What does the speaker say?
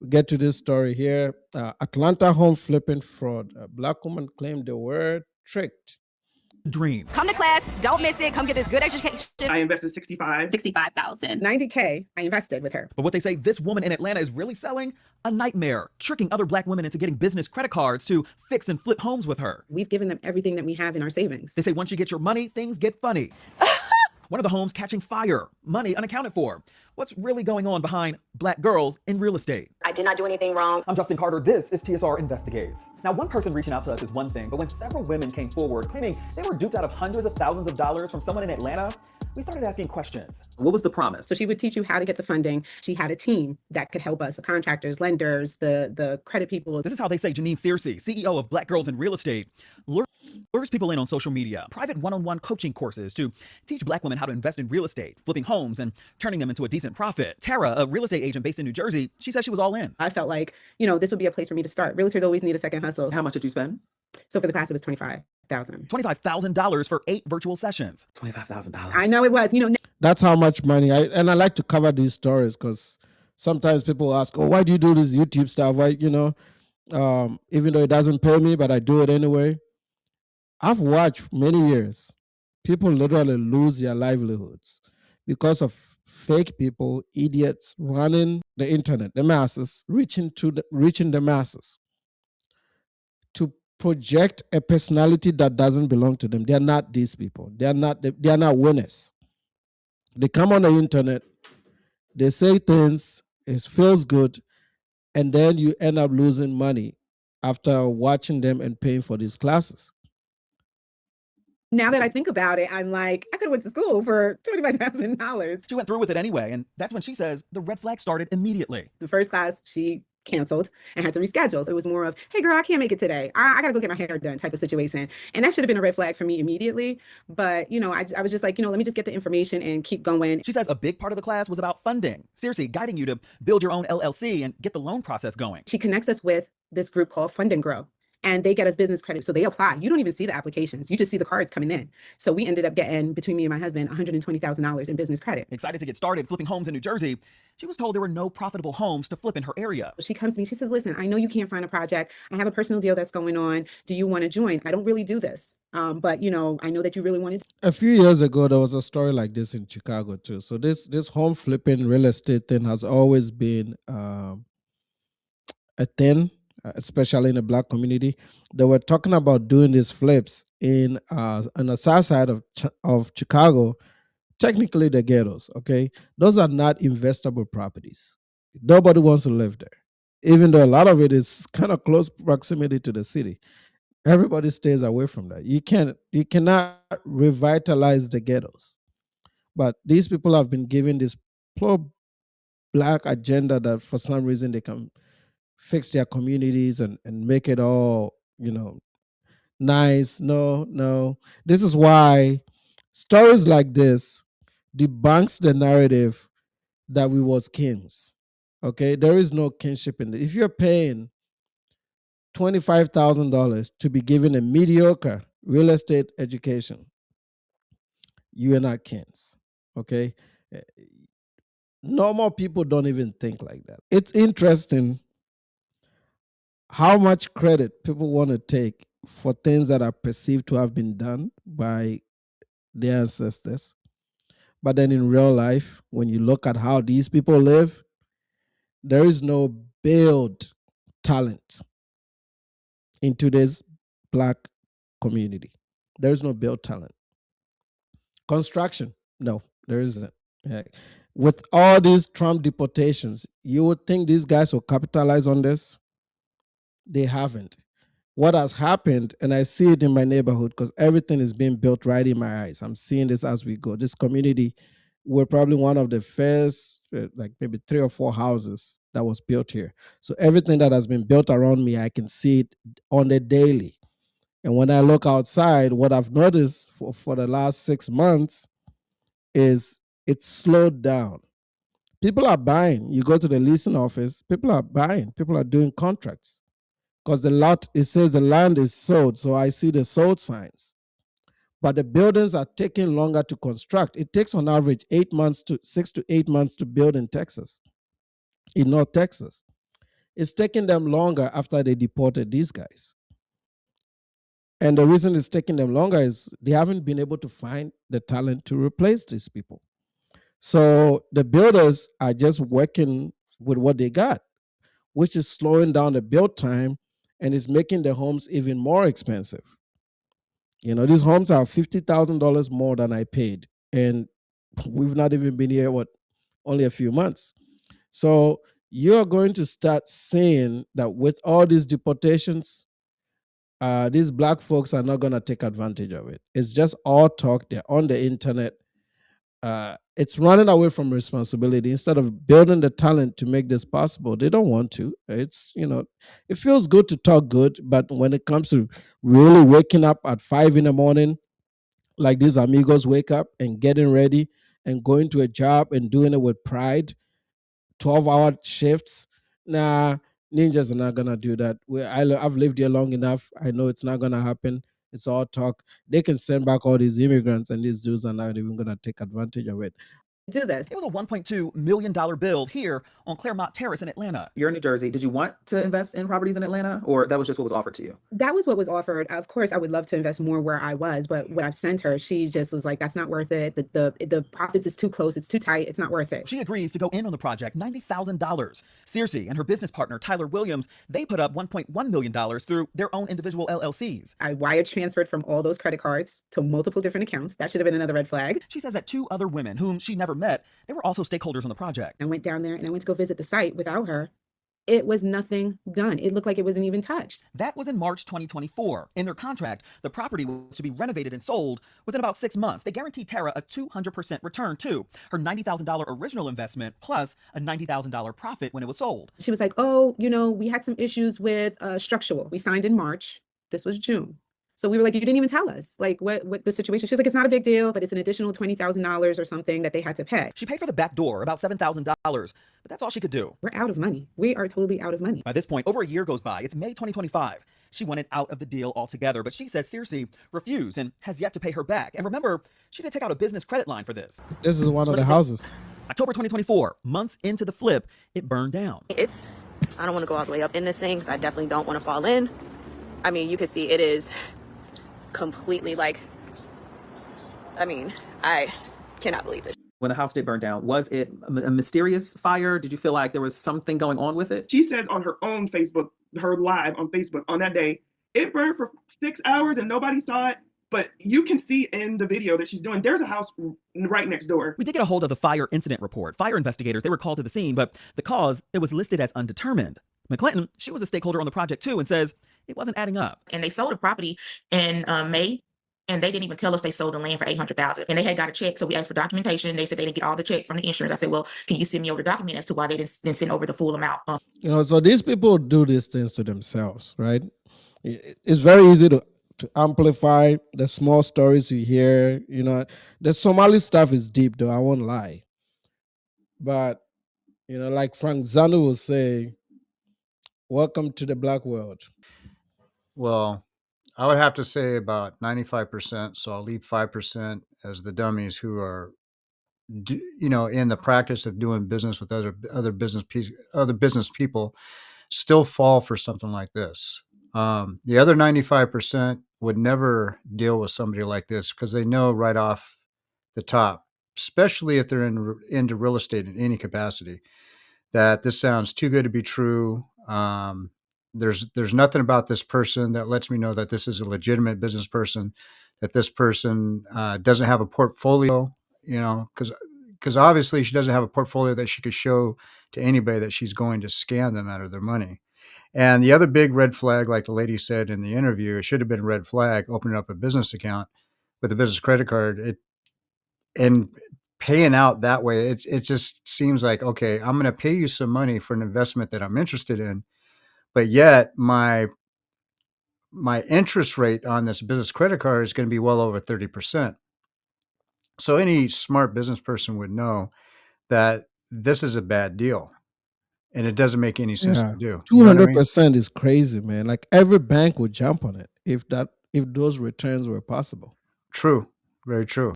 get to this story here. Atlanta home flipping fraud. A black woman claimed they were tricked. Dream. Come to class, don't miss it. Come get this good education. I invested $65,000. $90K I invested with her. But what they say this woman in Atlanta is really selling? A nightmare, tricking other black women into getting business credit cards to fix and flip homes with her. We've given them everything that we have in our savings. They say once you get your money, things get funny. One of the homes catching fire, money unaccounted for. What's really going on behind black girls in real estate? I did not do anything wrong. I'm Justin Carter. This is TSR Investigates. Now, one person reaching out to us is one thing, but when several women came forward claiming they were duped out of hundreds of thousands of dollars from someone in Atlanta, we started asking questions. What was the promise? So she would teach you how to get the funding. She had a team that could help us, the contractors, lenders, the credit people. This is how they say Jeanine Searcy, CEO of Black Girls in Real Estate, lures people in on social media, private one-on-one coaching courses to teach black women how to invest in real estate, flipping homes and turning them into a decent profit. Tara, a real estate agent based in New Jersey, she said she was all in. I felt like, this would be a place for me to start. Realtors always need a second hustle. How much did you spend? So for the class, it was $25,000. $25,000 for 8 virtual sessions. $25,000. I know it was, That's how much money. And I like to cover these stories because sometimes people ask, oh, why do you do this YouTube stuff? Why, even though it doesn't pay me, but I do it anyway. I've watched many years people literally lose their livelihoods because of fake people, idiots running the internet, the masses, reaching the masses to project a personality that doesn't belong to them. They are not these people. They are not winners. They come on the internet, they say things, it feels good, and then you end up losing money after watching them and paying for these classes. Now that I think about it, I'm like, I could have went to school for $25,000. She went through with it anyway, and that's when she says the red flag started immediately. The first class, she canceled and had to reschedule. So it was more of, hey girl, I can't make it today. I gotta go get my hair done type of situation. And that should have been a red flag for me immediately. But, I was just like, let me just get the information and keep going. She says a big part of the class was about funding. Seriously, guiding you to build your own LLC and get the loan process going. She connects us with this group called Fund and Grow. And they get us business credit. So they apply. You don't even see the applications. You just see the cards coming in. So we ended up getting, between me and my husband, $120,000 in business credit. Excited to get started flipping homes in New Jersey, she was told there were no profitable homes to flip in her area. She comes to me, she says, listen, I know you can't find a project. I have a personal deal that's going on. Do you want to join? I don't really do this. But, I know that you really wanted to. A few years ago, there was a story like this in Chicago too. So this home flipping real estate thing has always been a thing, especially in the black community. They were talking about doing these flips on the south side of Chicago, technically the ghettos, okay? Those are not investable properties. Nobody wants to live there, even though a lot of it is kind of close proximity to the city. Everybody stays away from that. You cannot revitalize the ghettos. But these people have been given this pro-black agenda that for some reason they can fix their communities and make it all, nice. No. This is why stories like this debunks the narrative that we was kings. Okay, there is no kinship in it. If you're paying $25,000 to be given a mediocre real estate education, you are not kings. Okay, normal people don't even think like that. It's interesting how much credit people want to take for things that are perceived to have been done by their ancestors. But then in real life, when you look at how these people live, there is no build talent in today's black community. There is no build talent. Construction, no, there isn't. With all these Trump deportations, you would think these guys will capitalize on this. They haven't. What has happened, and I see it in my neighborhood because everything is being built right in my eyes. I'm seeing this as we go. This community, we're probably one of the first, like maybe 3 or 4 houses that was built here. So everything that has been built around me, I can see it on the daily. And when I look outside, what I've noticed for the last 6 months is it's slowed down. People are buying. You go to the leasing office, people are buying. People are doing contracts. Because it says the land is sold, so I see the sold signs. But the buildings are taking longer to construct. It takes on average 6 to 8 months to build in Texas, in North Texas. It's taking them longer after they deported these guys. And the reason it's taking them longer is they haven't been able to find the talent to replace these people. So the builders are just working with what they got, which is slowing down the build time and is making the homes even more expensive. These homes are $50,000 more than I paid. And we've not even been here, only a few months. So you're going to start seeing that with all these deportations, these black folks are not going to take advantage of it. It's just all talk. They're on the internet. It's running away from responsibility instead of building the talent to make this possible. They don't want to. It feels good to talk good, but when it comes to really waking up at 5 in the morning, like these amigos wake up and getting ready and going to a job and doing it with pride, 12-hour shifts. Nah, ninjas are not gonna do that. I've lived here long enough. I know it's not gonna happen. It's all talk. They can send back all these immigrants, and these dudes are not even gonna take advantage of it. Do this. It was a $1.2 million build here on Claremont Terrace in Atlanta. You're in New Jersey. Did you want to invest in properties in Atlanta, or that was just what was offered to you? That was what was offered. Of course, I would love to invest more where I was, but what I've sent her, she just was like, that's not worth it. The profits is too close. It's too tight. It's not worth it. She agrees to go in on the project, $90,000. Searcy and her business partner, Tyler Williams, they put up $1.1 million through their own individual LLCs. I wire transferred from all those credit cards to multiple different accounts. That should have been another red flag. She says that 2 other women whom she never met, they were also stakeholders on the project. I went down there and I went to go visit the site without her. It was nothing done. It looked like it wasn't even touched. That was in March 2024. In their contract, the property was to be renovated and sold within about 6 months. They guaranteed Tara a 200% return too. Her $90,000 original investment plus a $90,000 profit when it was sold. She was like, oh, we had some issues with structural. We signed in March. This was June. So we were like, you didn't even tell us like what the situation. She was like, it's not a big deal, but it's an additional $20,000 or something that they had to pay. She paid for the back door, about $7,000, but that's all she could do. We're out of money. We are totally out of money. By this point, over a year goes by. It's May 2025. She wanted out of the deal altogether, but she says Searcy refused and has yet to pay her back. And remember, she did take out a business credit line for this. This is one of the houses. October 2024, months into the flip, it burned down. I don't want to go all the way up in this thing because I definitely don't want to fall in. I mean, you can see it is completely I cannot believe it. When the house did burn down, was it a mysterious fire? Did you feel like there was something going on with it? She said on her own Facebook, her live on Facebook on that day, it burned for 6 hours and nobody saw it. But you can see in the video that she's doing, there's a house right next door. We did get a hold of the fire incident report. Fire investigators, they were called to the scene, but the cause, it was listed as undetermined. McClinton, she was a stakeholder on the project too, and says it wasn't adding up. And they sold a property in May, and they didn't even tell us they sold the land for $800,000. And they had got a check, so we asked for documentation. They said they didn't get all the check from the insurance. I said, well, can you send me over the document as to why they didn't send over the full amount? So these people do these things to themselves, right? It's very easy to amplify the small stories you hear. The Somali stuff is deep, though. I won't lie. But, like Frank Zanu will say, welcome to the black world. Well, I would have to say about 95%. So I'll leave 5% as the dummies who are, in the practice of doing business with other business people, still fall for something like this. The other 95% would never deal with somebody like this because they know right off the top, especially if they're into real estate in any capacity, that this sounds too good to be true. There's nothing about this person that lets me know that this is a legitimate business person, that this person doesn't have a portfolio, because obviously she doesn't have a portfolio that she could show to anybody that she's going to scam them out of their money. And the other big red flag, like the lady said in the interview, it should have been a red flag, opening up a business account with a business credit card. And paying out that way, it just seems like, okay, I'm going to pay you some money for an investment that I'm interested in, but yet my interest rate on this business credit card is going to be well over 30%. So any smart business person would know that this is a bad deal. And it doesn't make any sense to do. 200% is crazy, man. Like every bank would jump on it if those returns were possible. True. Very true.